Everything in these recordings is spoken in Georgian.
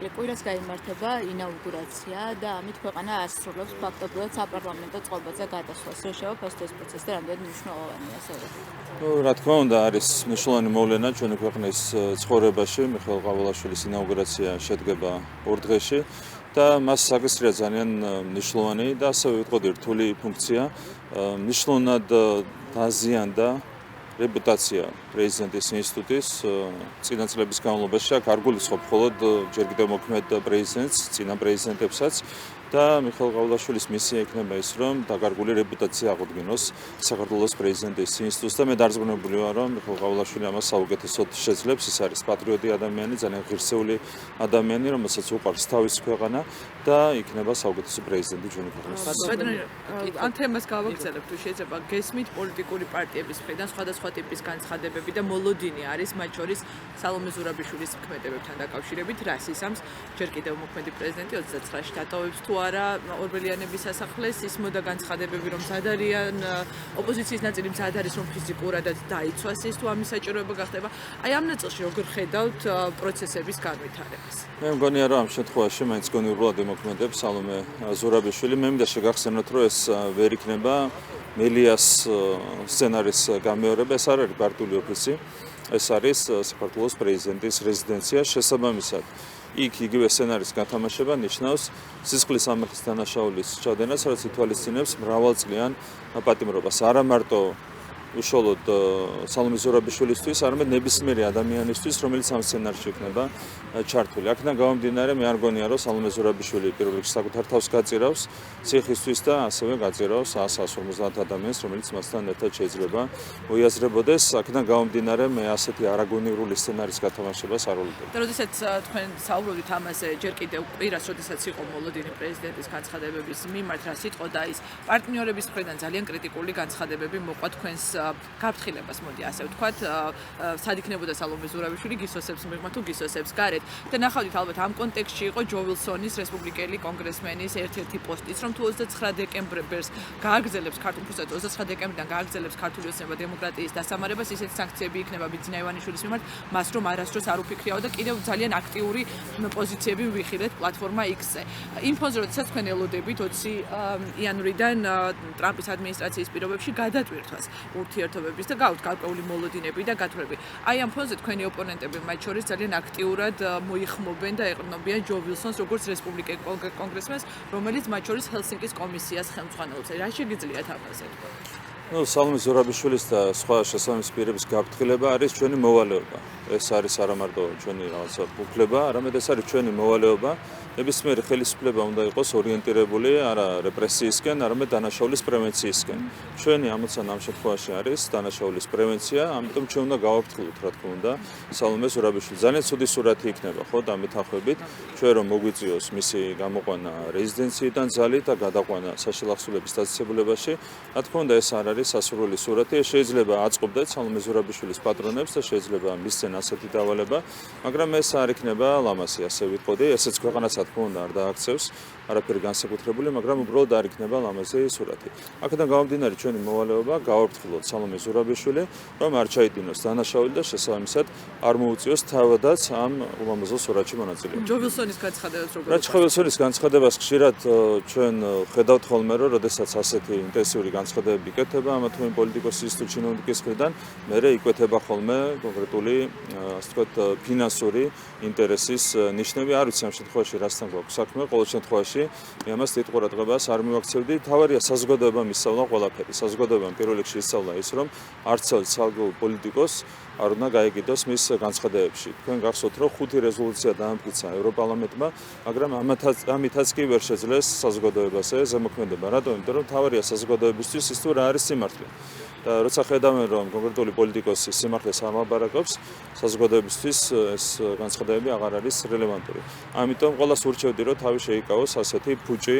მოკლე კვირას გაიმართება ინაუგურაცია და ამით ქვეყანა ასრულებს ფაქტობრივად საპარლამენტო წყობაზე გადასვლას. რო შევაფასოთ ეს პროცესი და რამდენად მნიშვნელოვანია ასევე. რა თქმა უნდა, არის მნიშვნელოვანი მოვლენა ჩვენი ქვეყნის ცხოვრებაში. მიხეილ ყაველაშვილის ინაუგურაცია შედგება 2 დღეში და მას საკისრია ძალიან მნიშვნელოვანი და ასევე ვიტყოდი რთული ფუნქცია. მნიშვნელოვნად დაზიანდა რეპუტაცია პრეზიდენტის ინსტიტუტის წინა წლების განმავლობაში. აქ არ გულისხმობ მხოლოდ ჯერ კიდევ მოქმედ პრეზიდენტს, წინა პრეზიდენტებსაც და მიხეილ ყაველაშვილის მისია იქნება ის, რომ დაკარგული რეპუტაცია აღუდგინოს საქართველოს პრეზიდენტის ინსტიტუტს და მე დარწმუნებული ვარ, რომ მიხეილ ყაველაშვილი ამას საუკეთესოდ შეძლებს. ის არის პატრიოტი ადამიანი, ძალიან ღირსეული ადამიანი, რომელსაც უყვარს თავისი ქვეყანა და იქნება საუკეთესო პრეზიდენტი ჩვენი ქვეყნის. ამ თემას გავაგრძელებ თუ შეიძლება გესმით პოლიტიკური პარტიების მხრიდან სხვადასხვა ტიპის განცხადებები და მოლოდინი არის მათ შორის სალომე ზურაბიშვილის ქმედებებთან დაკავშირებით რას ისამს ჯერ კიდევ მოქმედი პრეზიდენტი 29-ში დატოვებს თუ არა ორბელიანების სასახლეს ის მოდა განცხადებები რომ მზად არიან ოპოზიციის ნაწილი მზად არის რომ ფიზიკურადაც დაიცვას ის თუ ამის საჭიროება გახდება აი ამ ნაწილში როგორ ხედავთ პროცესების განვითარებას მე მგონია რომ ამ შემთხვევაში მაინც გონივრულად იმოქმედებს სალომე ზურაბიშვილი მე მინდა შეგახსენოთ რომ ეს ვერ იქნება მელიას სცენარის გამეორება ეს არ არის პარტიული ოფისი ეს არის საქართველოს პრეზიდენტის რეზიდენცია შესაბამისად იქ იგივე სცენარის გათამაშება ნიშნავს სისხლის სამართლის დანაშაულის ჩადენას რაც ითვალისწინებს მრავალწლიან პატიმრობას არა მარტო უშუალოდ სალომე ზურაბიშვილისთვის, არამედ ნებისმიერი ადამიანისთვის, რომელიც ამ სცენარში იქნება ჩართული. აქედან გამომდინარე, მე არ გონია, რომ სალომე ზურაბიშვილი პირველ რიგში საკუთარ თავს გაწირავს ციხისთვის და ასევე გაწირავს 150 ადამიანს, რომელიც მასთან ერთად შეიძლება მოიაზრებოდეს. აქედან გამომდინარე, მე ასეთი არაგონივრული სცენარის გათამაშებას არ ვლობ. და როდესაც თქვენ საუბრობთ ამაზე, ჯერ კიდევ კვირას, როდესაც იყო მოლოდინი პრეზიდენტის განცხადებების მიმართ, რა სიტყვა და ის პარტნიორების მხრიდან ძალიან კრიტიკული განცხადებები მოყვა თქვენს გაფრთხილებას მოდი ასე ვთქვათ, სად იქნებოდა სალომე ზურაბიშვილი გისოსებს მიღმა თუ გისოსებს გარეთ და ნახავთ ალბათ ამ კონტექსტში იყო ჯო ვილსონის რესპუბლიკელი კონგრესმენის ერთ-ერთი პოსტიც რომ თუ 29 დეკემბერს გააგრძელებს ქართულ ფუსად 29 დეკემბრიდან გააგრძელებს ქართული ოცნება დემოკრატიის დასამარებას ისეთი სანქციები იქნება ბიძინა ივანიშვილის მიმართ მას რომ არასდროს არ უფიქრიაო და კიდევ ძალიან აქტიური პოზიციები ვიხილეთ პლატფორმა X-ზე იმ ფონზე როდესაც თქვენ ელოდებით 20 იანვრიდან ტრამპის ადმინისტრაციის პირობებში გადატვირთვას ურთიერთობების და გავთ გარკვეული მოლოდინები და გათვლები. აი ამ ფონზე თქვენი ოპონენტები მათ შორის ძალიან აქტიურად მოიხმობენ და ეყრდნობიან ჯო ვილსონს როგორც რესპუბლიკელ კონგრესმენს, რომელიც მათ შორის ჰელსინკის კომისიას ხელმძღვანელობს. რა შეგიძლიათ ამაზე თქვა? სალომე ზურაბიშვილის და სხვა შესაბამის პირების გაფრთხილება არის ჩვენი მოვალეობა. ეს არის არა მარტო ჩვენი რაღაცა უფლება, არამედ ეს არის ჩვენი მოვალეობა. ნებისმიერი ხელისუფლება უნდა იყოს ორიენტირებული არა რეპრესიისკენ, არამედ დანაშაულის პრევენციისკენ. ჩვენი ამოცანა ამ შემთხვევაში არის დანაშაულის პრევენცია, ამიტომ ჩვენ უნდა გავაფრთხილოთ, რა თქმა უნდა, სალომე ზურაბიშვილი. ძალიან ცუდი სურათი იქნება, ხო, დამეთანხმებით, ჩვენ რომ მოგვიწიოს მისი გამოყვანა რეზიდენციიდან ძალით და გადაყვანა საშილახსოვრების დაწესებულებაში, რა თქმა უნდა, ეს არ არის სასურველი სურათი. შეიძლება აწყობდეთ სალომე ზურაბიშვილის პატრონებს და შეიძლება მისცენ ასეთი დავალება, მაგრამ ეს არ იქნება ლამაზი, ასე ვიტყოდი, ესეც ქვეყანას რა თქმა უნდა არ დააქცევს არაფერი განსაკუთრებული, მაგრამ უბრალოდ არ იქნება ლამაზი სურათი. აქედან გამომდინარე ჩვენი მოვალეობა გავაფრთხილოთ სალომე ზურაბიშვილი, რომ არ ჩაიდინოს დანაშაული და შესაბამისად არ მოუწიოს თავადაც ამ ულამაზო სურათში მონაწილეობა. ჯო ვილსონის განცხადებებს როგორ ჯო ვილსონის განცხადებას ხშირად ჩვენ ხედავთ ხოლმე, რომ როდესაც ასეთი ინტენსიური განცხადებები იკეთება ამა თუ იმ პოლიტიკოსის თუ ჩინოვნიკის მხრიდან, მერე იკვეთება ხოლმე კონკრეტული, ასე ვთქვათ, ფინანსური ინტერესის ნიშნები. არ ვიცი ამ შემთხვევაში რასთან გვაქვს საქმე, ყოველ შემთხვევაში მე ამას დიდ ყურადღებას არ მივაქცევდი. თავარია საზოგადოებამ ისწავლა ყველაფერი. საზოგადოებამ პირველ რიგში ისწავლა ის, რომ არც ცალკეულ პოლიტიკოს არ უნდა გაიგიდოს მის განცხადებებში. თქვენ გახსოვთ, რომ 5 რეზოლუცია დაამტკიცა ევროპარლამენტმა, მაგრამ ამითაც კი ვერ შეძლეს საზოგადოებაზე ზემოქმედება. რატომ? იმიტომ რომ თავარია საზოგადოებისთვის ის თუ რა არის სიმართლე. და როცა ხედავენ რომ კონკრეტული პოლიტიკოსი სიმართლეს არ მალაპარაკობს, საზოგადოებისთვის ეს განცხადებები აღარ არის რელევანტური. ამიტომ ყველას ურჩევდი რომ თავი შეიკავოს ასეთი ფუჭი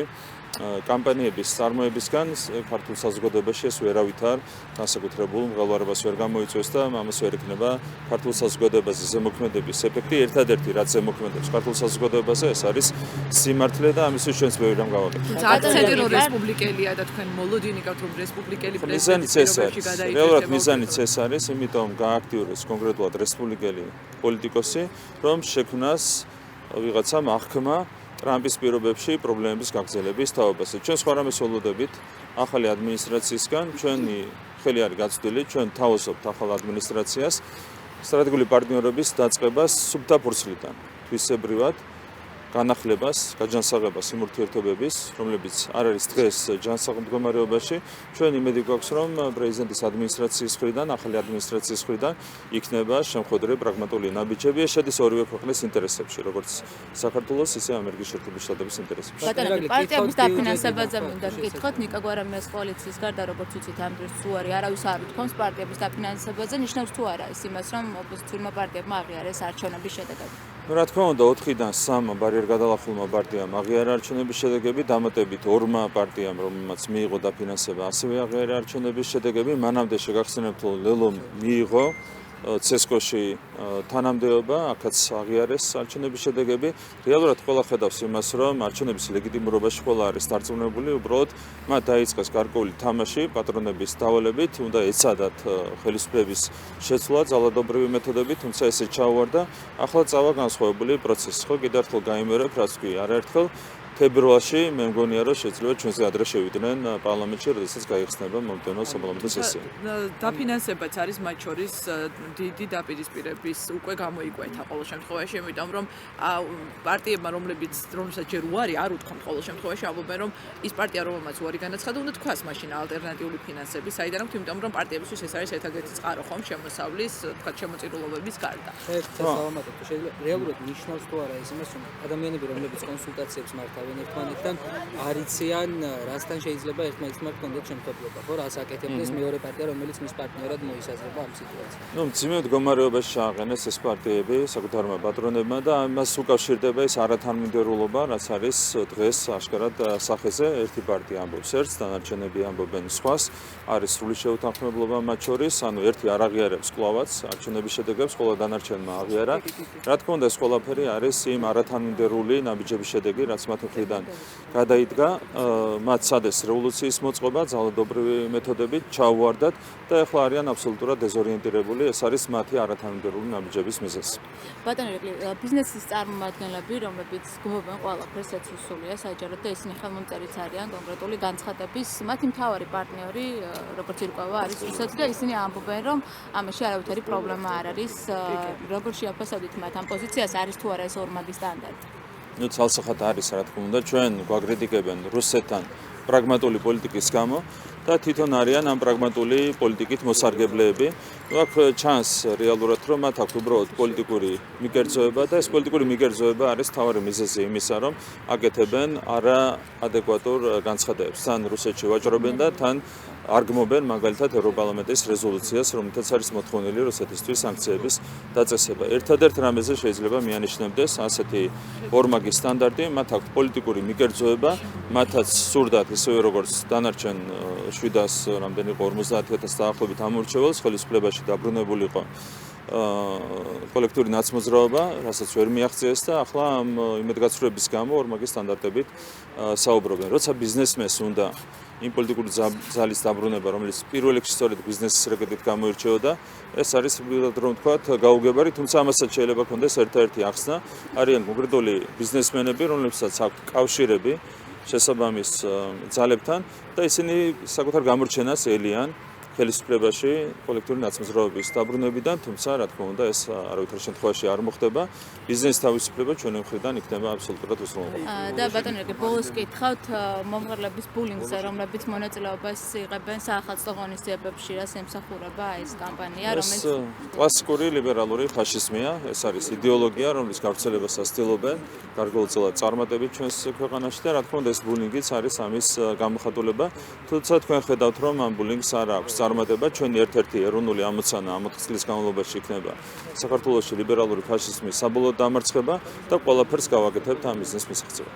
კამპანიების წარმოებისგან ქართულ საზოგადოებაში ეს ვერავითარ განსაკუთრებულ მღელვარებას ვერ გამოიწვევს და ამას ვერ იქნება ქართულ საზოგადოებაზე ზემოქმედების ეფექტი. ერთადერთი რაც ზემოქმედებს ქართულ საზოგადოებაზე ეს არის სიმართლე და ამისთვის ჩვენც ბევრი რამ გავაკეთეთ. აქცენტი რომ რესპუბლიკელია და თქვენ მოლოდინი გაქვთ რომ რესპუბლიკელი პრეზიდენტის პირობებში გადაიქცეთ. რეალურად მიზანიც ეს არის, იმიტომ გააქტიუროს კონკრეტულად რესპუბლიკელი პოლიტიკოსი, რომ შექმნას ვიღაცამ აღქმა ტრამპის პირობებში პრობლემების გაგრძელების თაობაზე. ჩვენ სხვა რამეს ველოდებით ახალი ადმინისტრაციისგან, ჩვენი ხელი არის გაწვდილი, ჩვენ თავაზობთ ახალ ადმინისტრაციას სტრატეგიული პარტნიორობის დაწყებას სუფთა ფურცლიდან, თვისებრივად განახლებას, გაჯანსაღებას იმ ურთიერთობების, რომლებიც არ არის დღეს ჯანსაღ მდგომარეობაში, ჩვენ იმედი გვაქვს, რომ პრეზიდენტის ადმინისტრაციის მხრიდან, ახალი ადმინისტრაციის მხრიდან იქნება შემოხვედრილი პრაგმატული ნაბიჯები, ეს შედის ორივე ქვეყნის ინტერესებში, როგორც საქართველოს, ისე ამერიკის შეერთებული შტატების ინტერესებში. ბატონო, პარტიების დაფინანსებაზე მინდა ვკითხოთ, ნიკა გვარამიას კოალიციის გარდა, როგორც ვიცით, ამ დროს თუ არის არავის არ უთქვამს პარტიების დაფინანსებაზე, ნიშნავს თუ არა ის იმას, რომ ოპოზიციურმა პარტიებმა აღიარეს არჩევნების შედეგები. რა თქმა უნდა, 4-დან 3 ბარიერ გადალახულმა პარტიამ აღიარა არჩევნების შედეგები, დამატებით 2 პარტიამ, რომელმაც მიიღო დაფინანსება, ასევე აღიარა არჩევნების შედეგები. მანამდე შეგახსენებთ, რომ ლელომ მიიღო ცესკოში თანამდებობა, აქაც აღიარეს არჩევნების შედეგები. რეალურად ყველა ხედავს იმას, რომ არჩევნების ლეგიტიმურობაში ყველა არის დარწმუნებული, უბრალოდ მათ დაიწყეს გარკვეული თამაში პატრონების დავალებით, უნდა ეცადათ ხელისუფლების შეცვლა ძალადობრივი მეთოდებით, თუმცა ესე ჩაუვარდა. ახლა წავა განსხვავებული პროცესი. ხო, კიდევ ერთხელ გაიმეორებ, რაც ვთქვი, არაერთხელ თებერვალში მე მგონია, რომ შეიძლება ჩვენზე ადრე შევიდნენ პარლამენტში, როდესაც გაიხსნება მომდევნო საპარლამენტო სესია. დაფინანსებაც არის მათ შორის დიდი დაპირისპირების უკვე გამოიკვეთა ყოველ შემთხვევაში, იმიტომ რომ პარტიებმა, რომლებსაც ჯერ უარი არ უთქვამთ ყოველ შემთხვევაში, ამბობენ, რომ ის პარტია, რომელმაც უარი განაცხადა, უნდა თქვას მაშინ ალტერნატიული ფინანსები, საიდან აქვს, იმიტომ რომ პარტიებისთვის ეს არის ერთადერთი წყარო ხომ შემოსავლის, თქვათ, შემოწირულობების გარდა. შეიძლება რეალურად ნიშნავს თუ არა ის იმას, რომ ადამიანები, რომლებიც კონსულტაციებს მართავენ ერთმანეთთან, არ იციან, რასთან შეიძლება ერთმანეთთან კონდეთ შემთხვევლობა, ხო, რას აკეთებდეს მეორე პარტია, რომელიც მის პარტნიორად მოისაზრება ამ სიტუაციას. მძიმე მდგომარეობაში შეაყენეს ეს პარტიები საკუთარმა პატრონებმა და ამას უკავშირდება ეს არათანმიმდევრულობა, რაც არის დღეს აშკარად სახეზე. ერთი პარტია ამბობს ერთს, დანარჩენები ამბობენ სხვას, არის სრული შეუთანხმებლობა მათ შორის, ანუ ერთი არ აღიარებს კვლავაც არჩევნების შედეგებს, ხოლო დანარჩენმა აღიარა. რა თქმა უნდა, ეს ყველაფერი არის იმ არათანმიმდევრული ნაბიჯების შედეგი, რაც მათ მხრიდან გადაიდგა, მათ სადეს რევოლუციის მოწყობა ძალადობრივი მეთოდებით ჩაუვარდათ და ეხლა არიან აბსოლუტურად დეზორიენტირებული, ეს არის მათი არათანმიმდევრული ნაბიჯების მიზეზი. ბატონო ირაკლი, ბიზნესის წარმომადგენლები, რომლებიც გმობენ ყველაფერს ეცვისულია საჯაროდ და ისინი ხელმომწერიც არიან კონკრეტული განცხადების, მათი მთავარი პარტნიორი, როგორც ირკვევა, არის რუსეთი და ისინი ამბობენ, რომ ამაში არავითარი პრობლემა არ არის. როგორ შეაფასებთ მათ ამ პოზიციას, არის თუ არა ეს ორმაგი სტანდარტი? ნუ ცალსახად არის, რა თქმა უნდა, ჩვენ გვაგრიტიკებენ რუსეთთან პრაგმატული პოლიტიკის გამო და თვითონ არიან ამ პრაგმატული პოლიტიკით მოსარგებლეები. აქ ჩანს რეალურად, რომ მათ აქვს უბრალოდ პოლიტიკური მიგერძოება და ეს პოლიტიკური მიგერძოება არის თავარი მიზეზი იმისა, რომ აკეთებენ არაადეკვატურ განცხადებებს. თან რუსეთში ვაჭრობენ და თან არ გმობენ მაგალითად ევროპარლამენტის რეზოლუციას, რომელთაც არის მოთხოვნილი რუსეთისთვის სანქციების დაწესება. ერთადერთ რამეზე შეიძლება მიანიშნებდეს ასეთი ორმაგი სტანდარტი, მათ აქვს პოლიტიკური მიგერძოება, მათაც სურდათ ისევე როგორც დანარჩენ 700 რამდენი იყო 50,000 დაახლოებით ამორჩეველს ხელისუფლებაში დაბრუნებულიყო კოლექტიური ნაცმოძრაობა, რასაც ვერ მიაღწიეს და ახლა ამ იმედგაცრუების გამო ორმაგი სტანდარტებით საუბრობენ. როცა ბიზნესმენს უნდა იმ პოლიტიკური ძალის დაბრუნება, რომელიც პირველ რიგში სწორედ ბიზნესის რეკეტით გამოირჩეოდა, ეს არის რომ ვთქვათ გაუგებარი, თუმცა ამასაც შეიძლება ქონდეს ერთ-ერთი ახსნა, არიან კონკრეტული ბიზნესმენები, რომლებსაც აქვს კავშირები შესაბამის ძალებთან და ისინი საკუთარ გამორჩენას ელიან ხელისუფლებაში კოლექტიური ნაცმოძრაობის დაბრუნებიდან, თუმცა რა თქმა უნდა ეს არავითარ შემთხვევაში არ მოხდება. ბიზნესის თავისუფლება ჩვენი მხრიდან იქნება აბსოლუტურად უზრუნველყოფილი. და ბატონო ირაკლი, ბოლოს კითხავთ მომღერლების ბულინგზე, რომლებიც მონაწილეობას იღებენ საახალწლო ღონისძიებებში, რას ემსახურება ეს კამპანია, რომელიც კლასიკური ლიბერალური ფაშიზმია, ეს არის იდეოლოგია, რომლის გავრცელებასაც ცდილობენ გარკვეულწილად წარმატებით ჩვენს ქვეყანაში და რა თქმა უნდა ეს ბულინგიც არის ამის გამოხატულება. თუმცა თქვენ ხედავთ, რომ ამ ბულინგს არ აქვს წარმატება, ჩვენი ერთ-ერთი ეროვნული ამოცანა ამ 4 წლის განმავლობაში იქნება საქართველოში ლიბერალური ფაშიზმის საბოლოო დამარცხება და ყველაფერს გავაკეთებთ ამ მიზნის მისაღწევად.